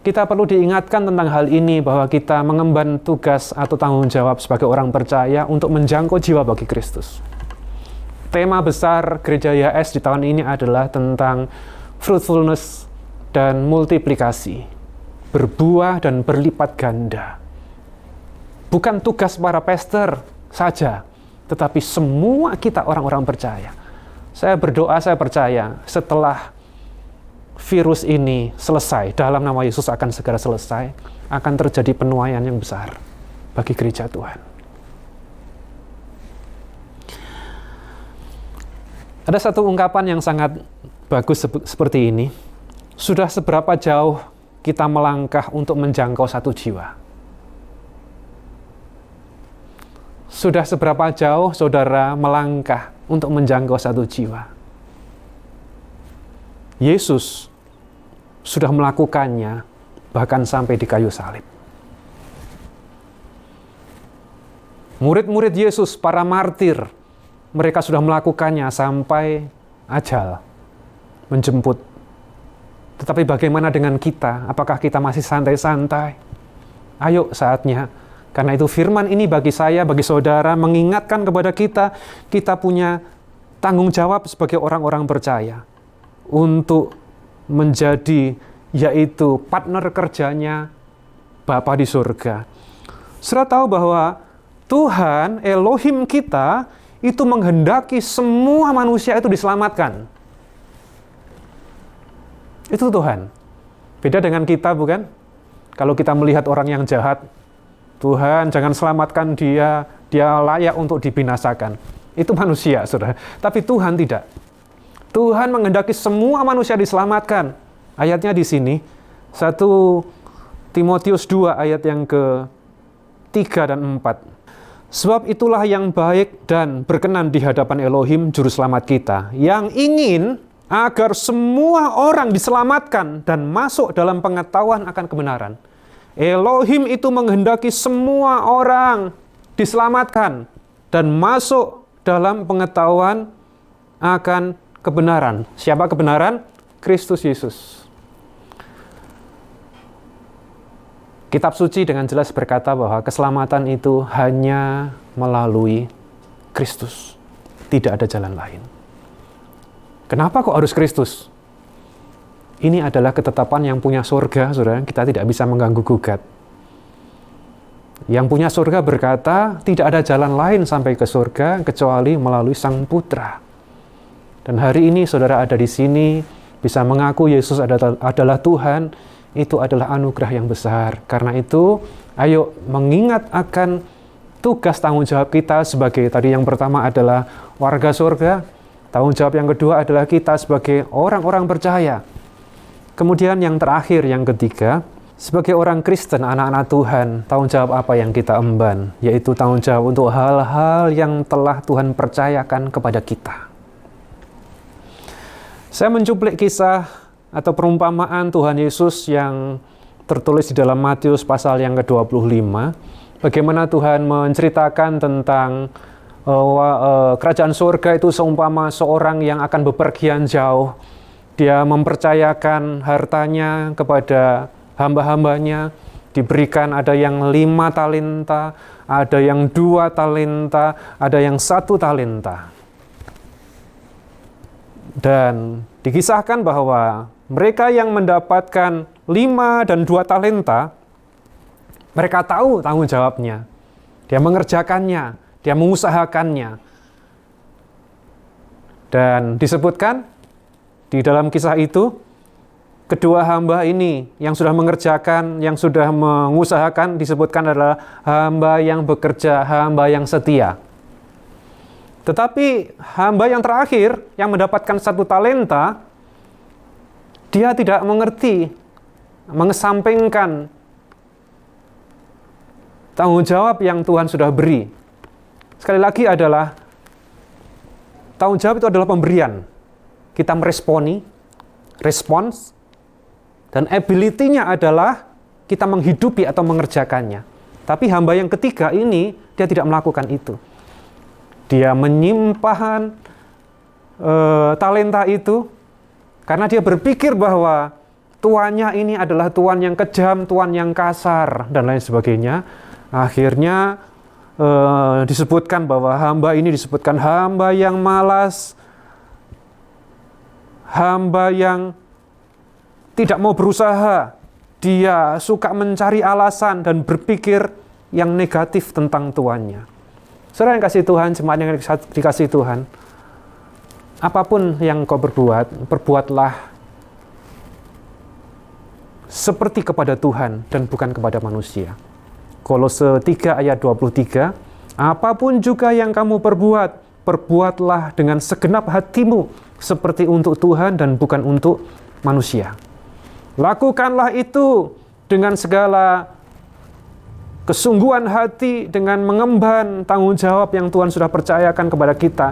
Kita perlu diingatkan tentang hal ini bahwa kita mengemban tugas atau tanggung jawab sebagai orang percaya untuk menjangkau jiwa bagi Kristus. Tema besar gereja YHS di tahun ini adalah tentang fruitfulness dan multiplikasi, berbuah dan berlipat ganda. Bukan tugas para pastor saja, tetapi semua kita orang-orang percaya. Saya berdoa, saya percaya setelah virus ini selesai, dalam nama Yesus akan segera selesai, akan terjadi penuaian yang besar bagi gereja Tuhan. Ada satu ungkapan yang sangat bagus seperti ini. Sudah seberapa jauh kita melangkah untuk menjangkau satu jiwa? Sudah seberapa jauh saudara melangkah untuk menjangkau satu jiwa? Yesus sudah melakukannya bahkan sampai di kayu salib. Murid-murid Yesus, para martir, mereka sudah melakukannya sampai ajal menjemput. Tetapi bagaimana dengan kita? Apakah kita masih santai-santai? Ayo saatnya Karena itu firman ini bagi saya, bagi saudara, mengingatkan kepada kita, kita punya tanggung jawab sebagai orang-orang percaya untuk menjadi, yaitu partner kerjanya Bapa di surga. Saudara tahu bahwa Tuhan, Elohim kita, itu menghendaki semua manusia itu diselamatkan. Itu Tuhan. Beda dengan kita, bukan? Kalau kita melihat orang yang jahat, Tuhan jangan selamatkan dia, dia layak untuk dibinasakan. Itu manusia, saudara. Tapi Tuhan tidak. Tuhan menghendaki semua manusia diselamatkan. Ayatnya di sini, 1 Timotius 2 ayat yang ke-3 dan 4. Sebab itulah yang baik dan berkenan di hadapan Elohim, Juru Selamat kita, yang ingin agar semua orang diselamatkan dan masuk dalam pengetahuan akan kebenaran. Elohim itu menghendaki semua orang diselamatkan dan masuk dalam pengetahuan akan kebenaran. Siapa kebenaran? Kristus Yesus. Kitab suci dengan jelas berkata bahwa keselamatan itu hanya melalui Kristus. Tidak ada jalan lain. Kenapa kok harus Kristus? Ini adalah ketetapan yang punya surga, saudara. Kita tidak bisa mengganggu-gugat. Yang punya surga berkata, tidak ada jalan lain sampai ke surga kecuali melalui Sang Putra. Dan hari ini saudara ada di sini, bisa mengaku Yesus adalah Tuhan, itu adalah anugerah yang besar. Karena itu, ayo mengingat akan tugas tanggung jawab kita sebagai, tadi yang pertama adalah warga surga, tanggung jawab yang kedua adalah kita sebagai orang-orang percaya. Kemudian yang terakhir, yang ketiga, sebagai orang Kristen, anak-anak Tuhan, tanggung jawab apa yang kita emban? Yaitu tanggung jawab untuk hal-hal yang telah Tuhan percayakan kepada kita. Saya mencuplik kisah atau perumpamaan Tuhan Yesus yang tertulis di dalam Matius pasal yang ke-25. Bagaimana Tuhan menceritakan tentang kerajaan surga itu seumpama seorang yang akan bepergian jauh. Dia mempercayakan hartanya kepada hamba-hambanya, diberikan ada yang 5 talenta, ada yang 2 talenta, ada yang 1 talenta. Dan dikisahkan bahwa mereka yang mendapatkan 5 dan 2 talenta, mereka tahu tanggung jawabnya. Dia mengerjakannya, dia mengusahakannya. Dan disebutkan di dalam kisah itu, kedua hamba ini yang sudah mengerjakan, yang sudah mengusahakan, disebutkan adalah hamba yang bekerja, hamba yang setia. Tetapi hamba yang terakhir, yang mendapatkan 1 talenta, dia tidak mengerti, mengesampingkan tanggung jawab yang Tuhan sudah beri. Sekali lagi adalah, tanggung jawab itu adalah pemberian. Kita meresponi, respons, dan ability-nya adalah kita menghidupi atau mengerjakannya. Tapi hamba yang ketiga ini, dia tidak melakukan itu. Dia menyimpan talenta itu, karena dia berpikir bahwa tuannya ini adalah tuan yang kejam, tuan yang kasar, dan lain sebagainya. Akhirnya disebutkan bahwa hamba ini disebutkan hamba yang malas, hamba yang tidak mau berusaha. Dia suka mencari alasan dan berpikir yang negatif tentang tuannya. Saudara yang kasih Tuhan, jemaat yang dikasih Tuhan, apapun yang kau berbuat, perbuatlah seperti kepada Tuhan dan bukan kepada manusia. Kolose 3 ayat 23, apapun juga yang kamu perbuat, perbuatlah dengan segenap hatimu seperti untuk Tuhan dan bukan untuk manusia. Lakukanlah itu dengan segala kesungguhan hati, dengan mengemban tanggung jawab yang Tuhan sudah percayakan kepada kita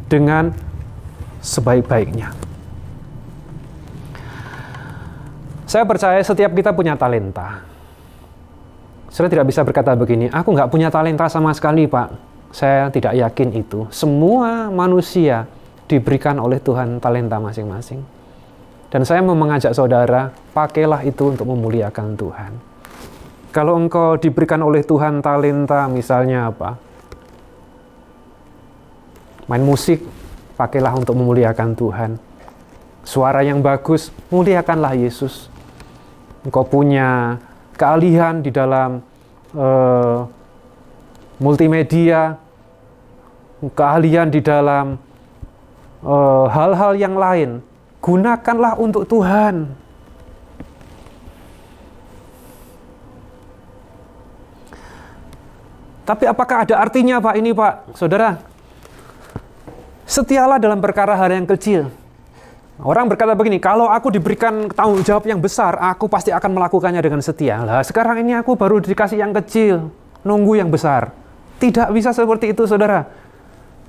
dengan sebaik-baiknya. Saya percaya setiap kita punya talenta. Saya tidak bisa berkata begini, aku nggak punya talenta sama sekali, Pak. Saya tidak yakin itu. Semua manusia diberikan oleh Tuhan talenta masing-masing. Dan saya mau mengajak saudara, pakailah itu untuk memuliakan Tuhan. Kalau engkau diberikan oleh Tuhan talenta, misalnya apa? Main musik, pakailah untuk memuliakan Tuhan. Suara yang bagus, muliakanlah Yesus. Engkau punya keahlian di dalam multimedia, keahlian di dalam hal-hal yang lain, gunakanlah untuk Tuhan. Tapi apakah ada artinya Pak ini Pak, Saudara? Setialah dalam perkara hal yang kecil. Orang berkata begini, kalau aku diberikan tanggung jawab yang besar, aku pasti akan melakukannya dengan setia. Lah sekarang ini aku baru dikasih yang kecil, nunggu yang besar. Tidak bisa seperti itu Saudara.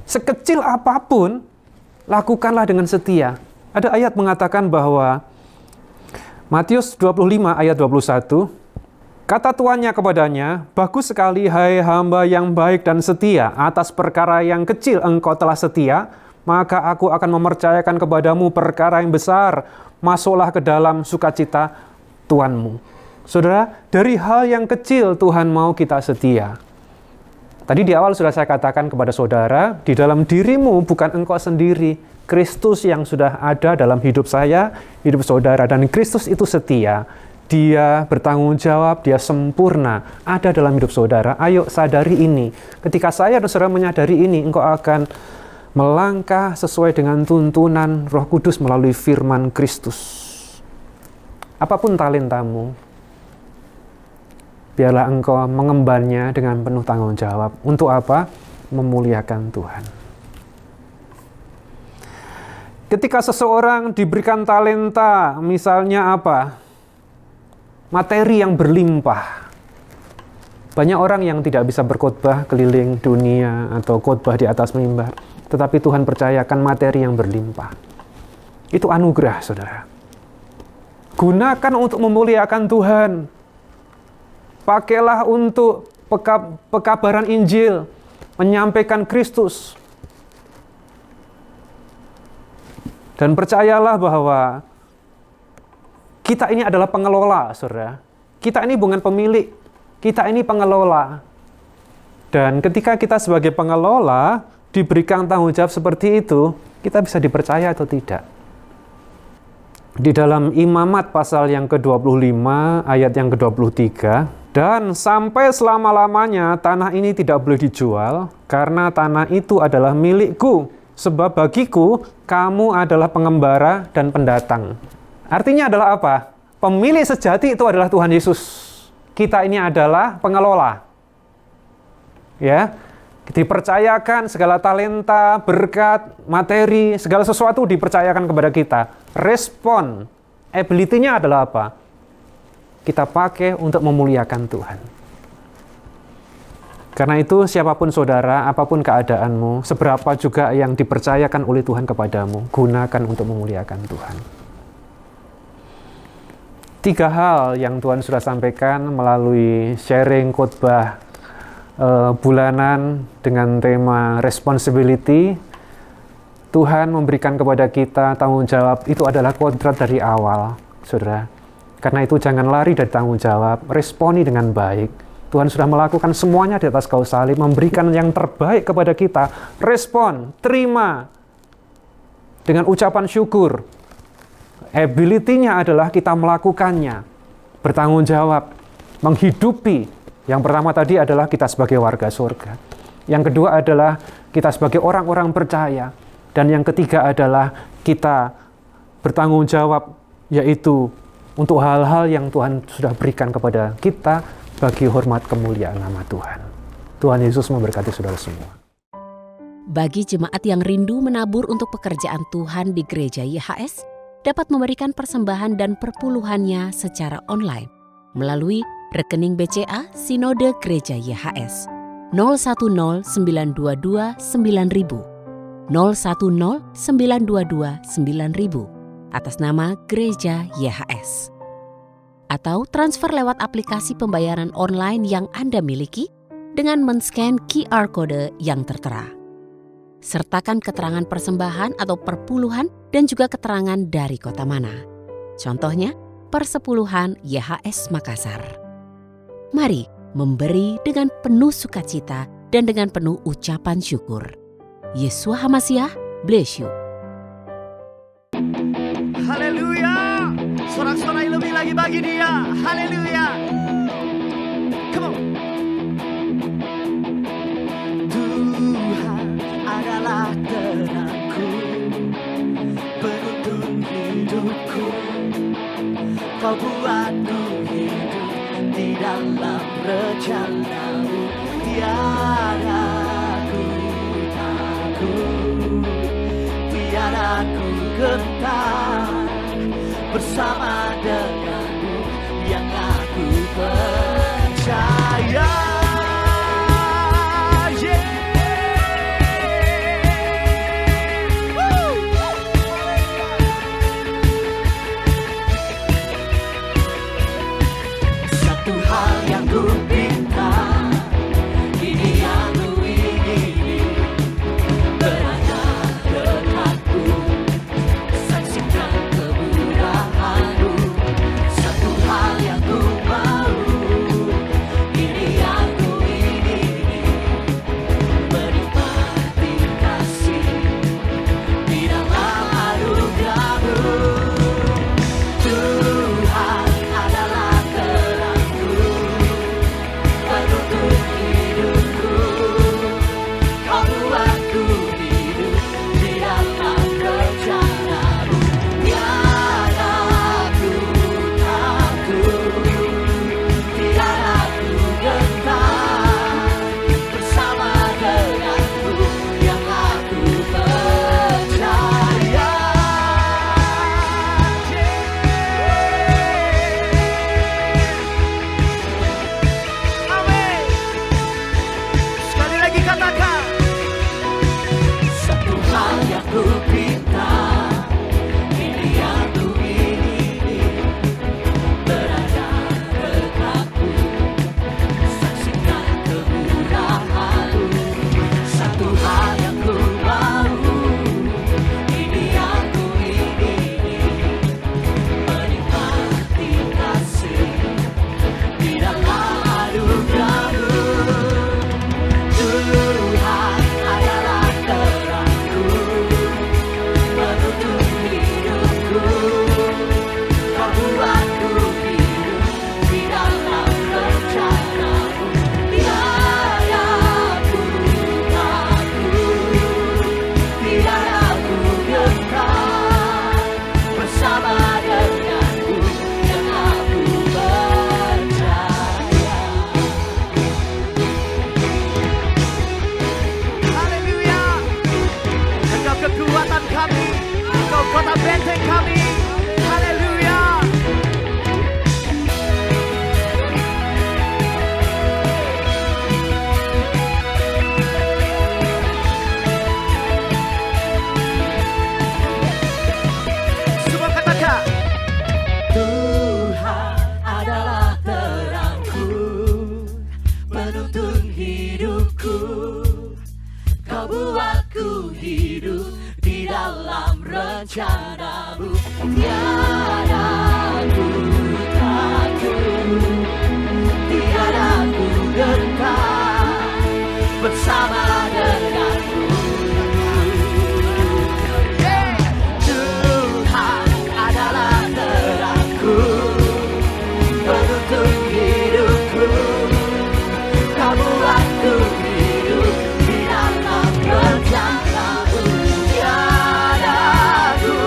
Sekecil apapun, lakukanlah dengan setia. Ada ayat mengatakan bahwa Matius 25 ayat 21, kata tuannya kepadanya, bagus sekali hai hamba yang baik dan setia, atas perkara yang kecil engkau telah setia, maka aku akan mempercayakan kepadamu perkara yang besar, masuklah ke dalam sukacita Tuanmu. Saudara, dari hal yang kecil Tuhan mau kita setia. Tadi di awal sudah saya katakan kepada saudara, di dalam dirimu bukan engkau sendiri, Kristus yang sudah ada dalam hidup saya, hidup saudara, dan Kristus itu setia. Dia bertanggung jawab, dia sempurna, ada dalam hidup saudara. Ayo sadari ini. Ketika saya dan saudara menyadari ini, engkau akan melangkah sesuai dengan tuntunan Roh Kudus melalui firman Kristus. Apapun talentamu, biarlah engkau mengembannya dengan penuh tanggung jawab. Untuk apa? Memuliakan Tuhan. Ketika seseorang diberikan talenta, misalnya apa? Materi yang berlimpah. Banyak orang yang tidak bisa berkhotbah keliling dunia atau khotbah di atas mimbar, tetapi Tuhan percayakan materi yang berlimpah. Itu anugerah, saudara. Gunakan untuk memuliakan Tuhan. Pakailah untuk pekabaran Injil, menyampaikan Kristus. Dan percayalah bahwa kita ini adalah pengelola, saudara. Kita ini bukan pemilik, kita ini pengelola. Dan ketika kita sebagai pengelola diberikan tanggung jawab seperti itu, kita bisa dipercaya atau tidak. Di dalam Imamat pasal yang ke-25, ayat yang ke-23, dan sampai selama-lamanya tanah ini tidak boleh dijual, karena tanah itu adalah milikku, sebab bagiku kamu adalah pengembara dan pendatang. Artinya adalah apa? Pemilik sejati itu adalah Tuhan Yesus. Kita ini adalah pengelola. Ya, dipercayakan segala talenta, berkat, materi, segala sesuatu dipercayakan kepada kita. Respon, ability-nya adalah apa? Kita pakai untuk memuliakan Tuhan. Karena itu siapapun saudara, apapun keadaanmu, seberapa juga yang dipercayakan oleh Tuhan kepadamu, gunakan untuk memuliakan Tuhan. 3 hal yang Tuhan sudah sampaikan melalui sharing khotbah bulanan dengan tema responsibility. Tuhan memberikan kepada kita tanggung jawab, itu adalah kodrat dari awal, saudara. Karena itu jangan lari dari tanggung jawab, responi dengan baik. Tuhan sudah melakukan semuanya di atas kayu salib, memberikan yang terbaik kepada kita. Respon, terima dengan ucapan syukur. Ability-nya adalah kita melakukannya, bertanggung jawab, menghidupi. Yang pertama tadi adalah kita sebagai warga surga. Yang kedua adalah kita sebagai orang-orang percaya. Dan yang ketiga adalah kita bertanggung jawab, yaitu untuk hal-hal yang Tuhan sudah berikan kepada kita bagi hormat kemuliaan nama Tuhan. Tuhan Yesus memberkati saudara semua. Bagi jemaat yang rindu menabur untuk pekerjaan Tuhan di Gereja YHS, dapat memberikan persembahan dan perpuluhannya secara online melalui rekening BCA Sinode Gereja YHS 010 922 9000 010 922 9000 atas nama Gereja YHS, atau transfer lewat aplikasi pembayaran online yang Anda miliki dengan men-scan QR kode yang tertera. Sertakan keterangan persembahan atau perpuluhan dan juga keterangan dari kota mana. Contohnya, Persepuluhan YHS Makassar. Mari memberi dengan penuh sukacita dan dengan penuh ucapan syukur. Yesua HaMasiah, bless you. Haleluya. Sorak-sorai lebih lagi bagi Dia. Haleluya. Come on. Tuhan adalah terangku, penuntun hidupku. Kau buatku hidup di dalam rencana-Mu. Tiada ku takut, tiada ku gentar, bersama denganmu yang aku percaya. Satu hal yang ku pinta, ini yang ku ingini, berada dekatku, saksikan kemurahan-Mu. Satu hal yang ku mau, ini yang ku ingini, menikmati kasih di dalam anugerah-Mu. Tuhan adalah terangku, penuntun hidupku. Kau buatku hidup di dalam rencana-Mu. Tiada ku takut, tiada ku gentar, bersama denganmu yang aku percaya. Amin. Sekali lagi katakan. Satu hal yang ku pinta, ini yang ku ingini, berada dekatku, saksikan kemurahan-Mu. Satu hal yang ku mau, ini yang ku ingini, menikmati kasih di dalam anugerah-Mu. Tuhan adalah terangku, penuntun hidupku. Kau buatku hidup di dalam rencana-Mu. Tiada ku takut, tiada ku gentar, bersama denganmu yang aku percaya. Haleluya. Engkau kekuatan kami, Engkau kota benteng kami. Haleluya. Semua katakan. Tuhan adalah terangku, penuntun hidupku. Kau buatku hidup di dalam rencana-Mu. Tiada ku takut, tiada ku gentar, bersama denganmu. Tuhan adalah terangku, penuntun hidupku. Kau buatku hidup di dalam rencana-Mu. Tiada ku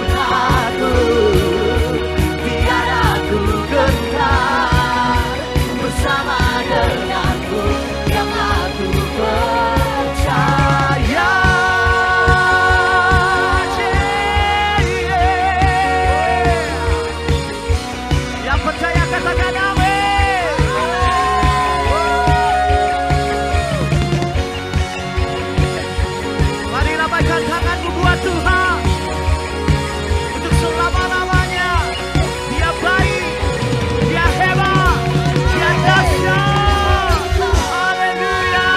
takut, tiada ku gentar, bersama denganmu yang aku percaya. Yang percaya katakan amin. Mari lambaikan tanganmu buat Tuhan untuk selama-lamanya. Dia baik, Dia hebat, Dia dahsyat. Haleluya.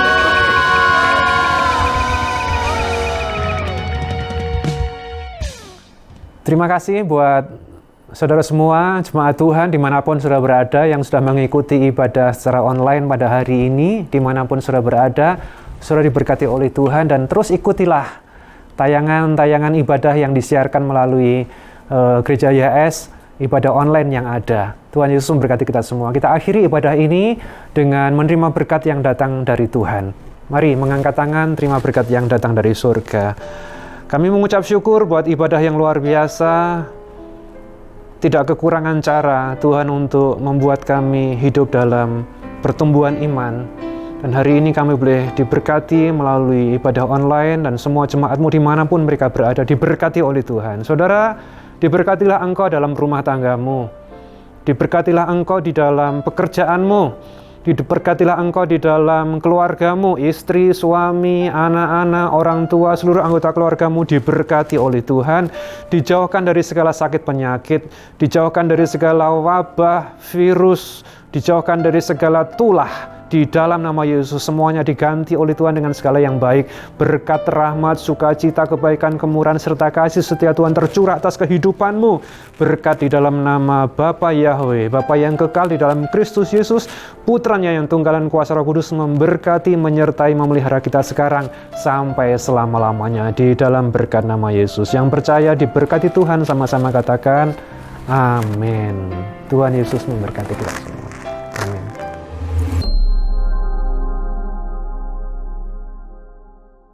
Terima kasih buat Saudara semua, jemaat Tuhan dimanapun saudara berada yang sudah mengikuti ibadah secara online pada hari ini, dimanapun saudara berada, saudara diberkati oleh Tuhan dan terus ikutilah tayangan-tayangan ibadah yang disiarkan melalui Gereja YHS, ibadah online yang ada. Tuhan Yesus memberkati kita semua. Kita akhiri ibadah ini dengan menerima berkat yang datang dari Tuhan. Mari mengangkat tangan, terima berkat yang datang dari surga. Kami mengucap syukur buat ibadah yang luar biasa. Tidak kekurangan cara Tuhan untuk membuat kami hidup dalam pertumbuhan iman. Dan hari ini kami boleh diberkati melalui ibadah online dan semua jemaatmu dimanapun mereka berada diberkati oleh Tuhan. Saudara, diberkatilah engkau dalam rumah tanggamu. Diberkatilah engkau di dalam pekerjaanmu. Diberkatilah engkau di dalam keluargamu, istri, suami, anak-anak, orang tua, seluruh anggota keluargamu diberkati oleh Tuhan. Dijauhkan dari segala sakit penyakit, dijauhkan dari segala wabah, virus, dijauhkan dari segala tulah. Di dalam nama Yesus semuanya diganti oleh Tuhan dengan segala yang baik. Berkat, rahmat, sukacita, kebaikan, kemurahan, serta kasih setia Tuhan tercurah atas kehidupanmu. Berkat di dalam nama Bapa Yahweh, Bapa yang kekal di dalam Kristus Yesus, Putranya yang tunggal dan kuasa Roh Kudus memberkati, menyertai, memelihara kita sekarang sampai selama-lamanya di dalam berkat nama Yesus. Yang percaya diberkati Tuhan, sama-sama katakan amin. Tuhan Yesus memberkati kita semua.